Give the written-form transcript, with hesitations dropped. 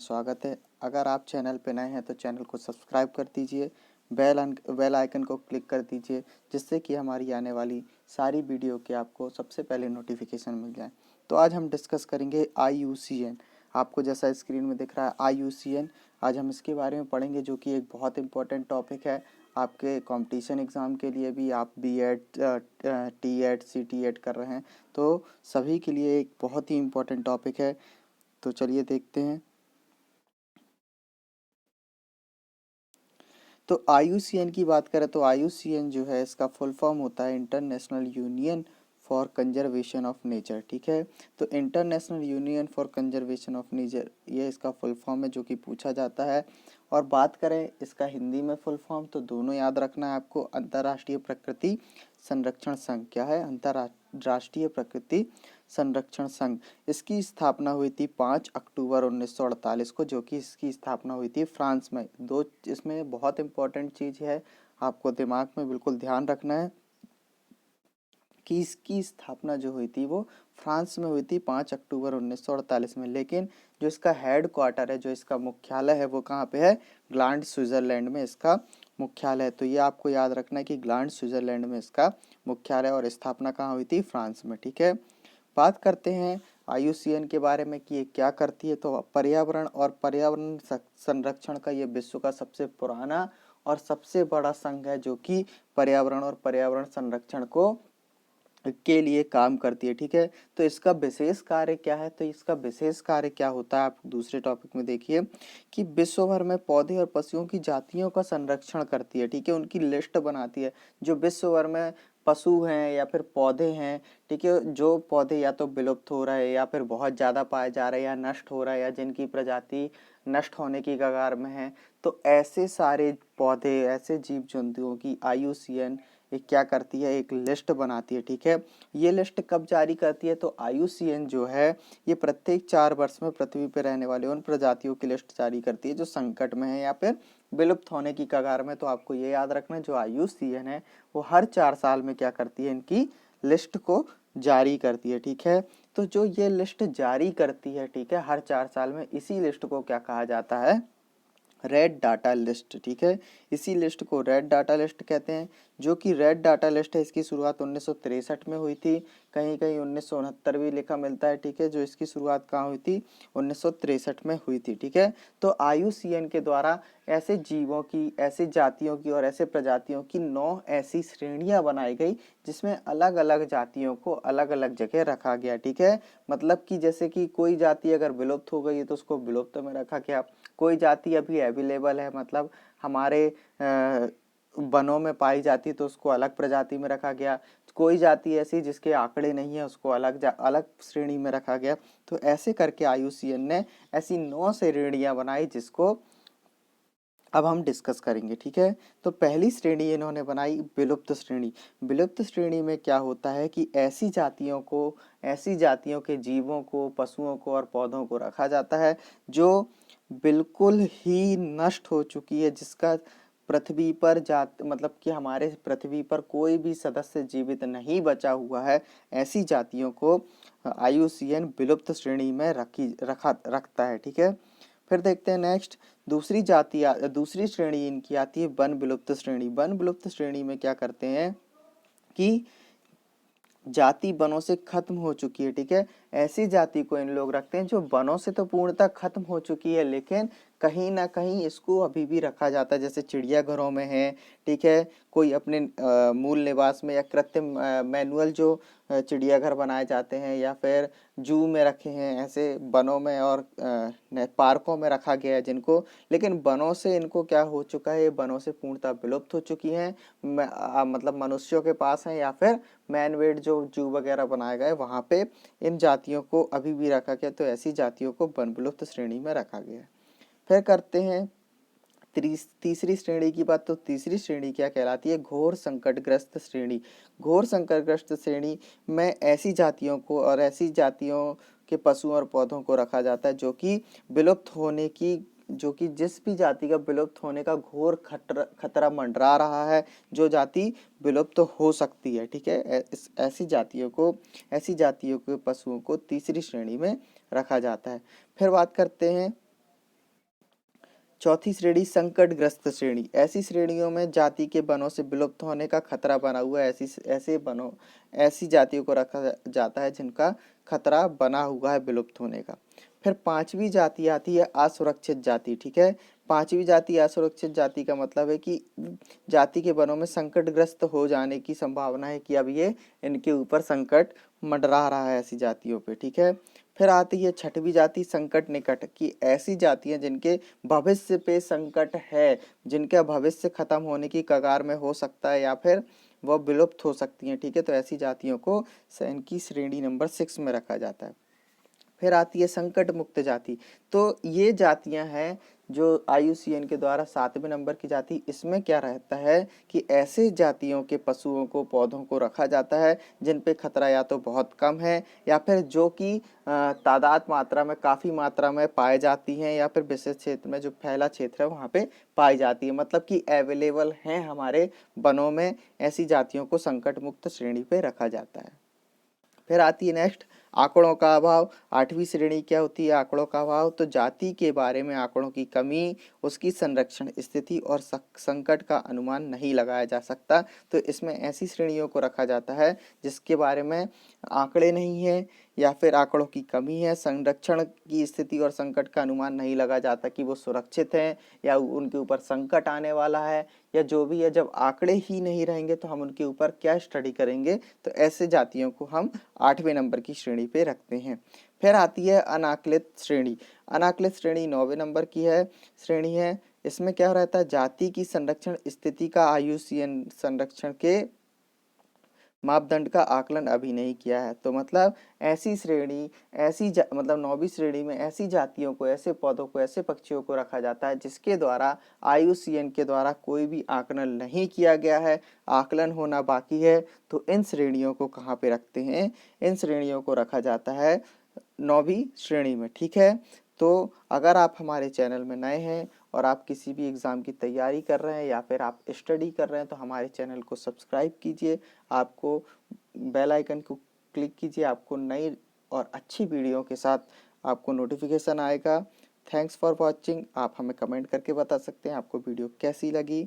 स्वागत है। अगर आप चैनल पे नए हैं तो चैनल को सब्सक्राइब कर दीजिए, बेल आइकन को क्लिक कर दीजिए, जिससे कि हमारी आने वाली सारी वीडियो के आपको सबसे पहले नोटिफिकेशन मिल जाए। तो आज हम डिस्कस करेंगे IUCN। आपको जैसा स्क्रीन में दिख रहा है IUCN, आज हम इसके बारे में पढ़ेंगे, जो कि एक बहुत इंपॉर्टेंट टॉपिक है आपके कंपटीशन एग्ज़ाम के लिए भी। आप B.Ed, T.Ed, CTED कर रहे हैं तो सभी के लिए एक बहुत ही इम्पोर्टेंट टॉपिक है। तो चलिए देखते हैं। तो IUCN की बात करें तो IUCN जो है, इसका फुल फॉर्म होता है international union for conservation of nature. ठीक है, तो international union for conservation of nature ये इसका फुल फॉर्म है, जो कि पूछा जाता है। और बात करें इसका हिंदी में फुल फॉर्म, तो दोनों याद रखना है आपको। अंतर्राष्ट्रीय प्रकृति संरक्षण संघ क्या है? अंतर्राष्ट्रीय प्रकृति संरक्षण संघ। इसकी स्थापना हुई थी 5 अक्टूबर 1948 को, जो कि इसकी स्थापना हुई थी फ्रांस में। दो इसमें बहुत इंपॉर्टेंट चीज़ है, आपको दिमाग में बिल्कुल ध्यान रखना है कि इसकी स्थापना जो हुई थी वो फ्रांस में हुई थी 5 अक्टूबर 1948 में। लेकिन जो इसका हेड क्वार्टर है, जो इसका मुख्यालय है, वो कहाँ पे है? ग्लांड, स्विट्जरलैंड में इसका मुख्यालय है। तो ये आपको याद रखना है कि ग्लांड, स्विट्जरलैंड में इसका मुख्यालय, और स्थापना कहाँ हुई थी? फ्रांस में। ठीक है, बात करते हैं IUCN के बारे में कि ये क्या करती है। तो पर्यावरण और पर्यावरण संरक्षण का ये विश्व का सबसे पुराना और सबसे बड़ा संघ है, जो कि पर्यावरण और पर्यावरण संरक्षण को के लिए काम करती है। ठीक है, तो इसका विशेष कार्य क्या है? तो इसका विशेष कार्य क्या होता है, आप दूसरे टॉपिक में देखिए कि विश्व भर में पौधे और पशुओं की जातियों का संरक्षण करती है। ठीक है, उनकी लिस्ट बनाती है। जो विश्व भर में पशु हैं या फिर पौधे हैं, ठीक है, जो पौधे या तो विलुप्त हो रहे हैं या फिर बहुत ज़्यादा पाए जा रहे हैं या नष्ट हो रहे हैं, या जिनकी प्रजाति नष्ट होने की कगार में है, तो ऐसे सारे पौधे, ऐसे जीव जंतुओं की IUCN ये क्या करती है? एक लिस्ट बनाती है। ठीक है, ये लिस्ट कब जारी करती है? तो IUCN जो है ये प्रत्येक 4 वर्ष में पृथ्वी पर रहने वाले उन प्रजातियों की लिस्ट जारी करती है जो संकट में है या फिर विलुप्त होने की कगार में। तो आपको ये याद रखना है, जो IUCN है वो हर 4 साल में क्या करती है? इनकी लिस्ट को जारी करती है। ठीक है, तो जो ये लिस्ट जारी करती है, ठीक है, हर 4 साल में, इसी लिस्ट को क्या कहा जाता है? Red data list. ठीक है, इसी लिस्ट को रेड डाटा लिस्ट कहते हैं। जो कि रेड डाटा लिस्ट है, इसकी शुरुआत 1963 में हुई थी। कहीं कहीं 1969 भी लिखा मिलता है। ठीक है, जो इसकी शुरुआत कहाँ हुई थी? 1963 में हुई थी। ठीक है, तो IUCN के द्वारा ऐसे जीवों की, ऐसी जातियों की और ऐसे प्रजातियों की 9 ऐसी श्रेणियां बनाई गई, जिसमें अलग अलग जातियों को अलग अलग जगह रखा गया। ठीक है, मतलब कि जैसे कि कोई जाति अगर विलुप्त हो गई है तो उसको विलुप्त में रखा गया। कोई जाति अभी अवेलेबल है, मतलब हमारे वनों में पाई जाती, तो उसको अलग प्रजाति में रखा गया। कोई जाति ऐसी जिसके आंकड़े नहीं है, उसको अलग श्रेणी में रखा गया। तो ऐसे करके IUCN ने ऐसी 9 श्रेणियां बनाई, जिसको अब हम डिस्कस करेंगे। ठीक है, तो पहली श्रेणी इन्होंने बनाई विलुप्त श्रेणी। विलुप्त श्रेणी में क्या होता है कि ऐसी जातियों को, ऐसी जातियों के जीवों को, पशुओं को और पौधों को रखा जाता है जो बिल्कुल ही नष्ट हो चुकी है, जिसका पृथ्वी पर मतलब कि हमारे पृथ्वी पर कोई भी सदस्य जीवित नहीं बचा हुआ है। ऐसी जातियों को IUCN विलुप्त श्रेणी में रखता है। ठीक है, फिर देखते हैं नेक्स्ट। दूसरी श्रेणी इनकी आती है वन विलुप्त श्रेणी। वन विलुप्त श्रेणी में क्या करते हैं कि जाति वनों से खत्म हो चुकी है। ठीक है, ऐसी जाति को इन लोग रखते हैं जो वनों से तो पूर्णतः खत्म हो चुकी है, लेकिन कहीं ना कहीं इसको अभी भी रखा जाता है। जैसे चिड़ियाघरों में है, ठीक है, कोई अपने मूल निवास में, या कृत्रिम मैनुअल जो चिड़ियाघर बनाए जाते हैं, या फिर जू में रखे हैं, ऐसे वनों में और पार्कों में रखा गया है जिनको। लेकिन वनों से इनको क्या हो चुका है? ये वनों से पूर्णतः विलुप्त हो चुकी हैं। मतलब मनुष्यों के पास है, या फिर मैनमेड जो जू वगैरह बनाए गए वहाँ पे इन जातियों को अभी भी रखा गया। तो ऐसी जातियों को वन विलुप्त श्रेणी में रखा गया है। फिर करते हैं तीसरी श्रेणी की बात। तो तीसरी श्रेणी क्या कहलाती है? घोर संकटग्रस्त श्रेणी। घोर संकटग्रस्त श्रेणी में ऐसी जातियों को और ऐसी जातियों के पशु और पौधों को रखा जाता है जो कि विलुप्त होने की, जो कि जिस भी जाति का विलुप्त होने का घोर खतरा मंडरा रहा है, जो जाति विलुप्त हो सकती है। ठीक है, ऐसी जातियों के पशुओं को तीसरी श्रेणी में रखा जाता है। फिर बात करते हैं चौथी श्रेणी संकटग्रस्त श्रेणी, ऐसी श्रेणियों में जाति के वनों से विलुप्त होने का खतरा बना हुआ है, ऐसी जातियों को रखा जाता है जिनका खतरा बना हुआ है विलुप्त होने का। फिर पांचवी जाति आती है असुरक्षित जाति, ठीक है। पांचवी जाति असुरक्षित जाति का मतलब है कि जाति के वनों में संकटग्रस्त हो जाने की संभावना है कि अब ये इनके ऊपर संकट मंडरा रहा है ऐसी जातियों पे, ठीक है। फिर आती है छठवीं जाति संकट निकट, की ऐसी जातियां जिनके भविष्य पे संकट है, जिनका भविष्य खत्म होने की कगार में हो सकता है या फिर वह विलुप्त हो सकती हैं, ठीक है। तो ऐसी जातियों को इनकी श्रेणी नंबर 6 में रखा जाता है। फिर आती है संकट मुक्त जाति, तो ये जातियां हैं जो IUCN के द्वारा 7वें नंबर की जाति, इसमें क्या रहता है कि ऐसे जातियों के पशुओं को पौधों को रखा जाता है जिन पे खतरा या तो बहुत कम है या फिर जो कि तादाद मात्रा में काफ़ी मात्रा में पाए जाती हैं या फिर विशेष क्षेत्र में जो फैला क्षेत्र है वहाँ पे पाई जाती है, मतलब कि अवेलेबल हैं हमारे वनों में, ऐसी जातियों को संकट मुक्त श्रेणी पे रखा जाता है। फिर आती है नेक्स्ट आंकड़ों का अभाव। 8वीं श्रेणी क्या होती है आंकड़ों का अभाव, तो जाति के बारे में आंकड़ों की कमी, उसकी संरक्षण स्थिति और संकट का अनुमान नहीं लगाया जा सकता। तो इसमें ऐसी श्रेणियों को रखा जाता है जिसके बारे में आंकड़े नहीं है या फिर आंकड़ों की कमी है, संरक्षण की स्थिति और संकट का अनुमान नहीं लगा जाता कि वो सुरक्षित हैं या उनके ऊपर संकट आने वाला है या जो भी है। जब आंकड़े ही नहीं रहेंगे तो हम उनके ऊपर क्या स्टडी करेंगे, तो ऐसे जातियों को हम 8वें नंबर की श्रेणी पे रखते हैं। फिर आती है अनाकलित श्रेणी। अनाकलित श्रेणी 9वें नंबर की श्रेणी है। इसमें क्या रहता है, जाति की संरक्षण स्थिति का IUCN संरक्षण के मापदंड का आकलन अभी नहीं किया है। तो मतलब ऐसी श्रेणी मतलब 9वीं श्रेणी में ऐसी जातियों को, ऐसे पौधों को, ऐसे पक्षियों को रखा जाता है जिसके द्वारा IUCN के द्वारा कोई भी आकलन नहीं किया गया है, आकलन होना बाकी है। तो इन श्रेणियों को कहाँ पे रखते हैं, इन श्रेणियों को रखा जाता है 9वीं श्रेणी में, ठीक है। तो अगर आप हमारे चैनल में नए हैं और आप किसी भी एग्ज़ाम की तैयारी कर रहे हैं या फिर आप स्टडी कर रहे हैं तो हमारे चैनल को सब्सक्राइब कीजिए, आपको बेल आइकन को क्लिक कीजिए, आपको नई और अच्छी वीडियो के साथ आपको नोटिफिकेशन आएगा। Thanks for watching. आप हमें कमेंट करके बता सकते हैं आपको वीडियो कैसी लगी।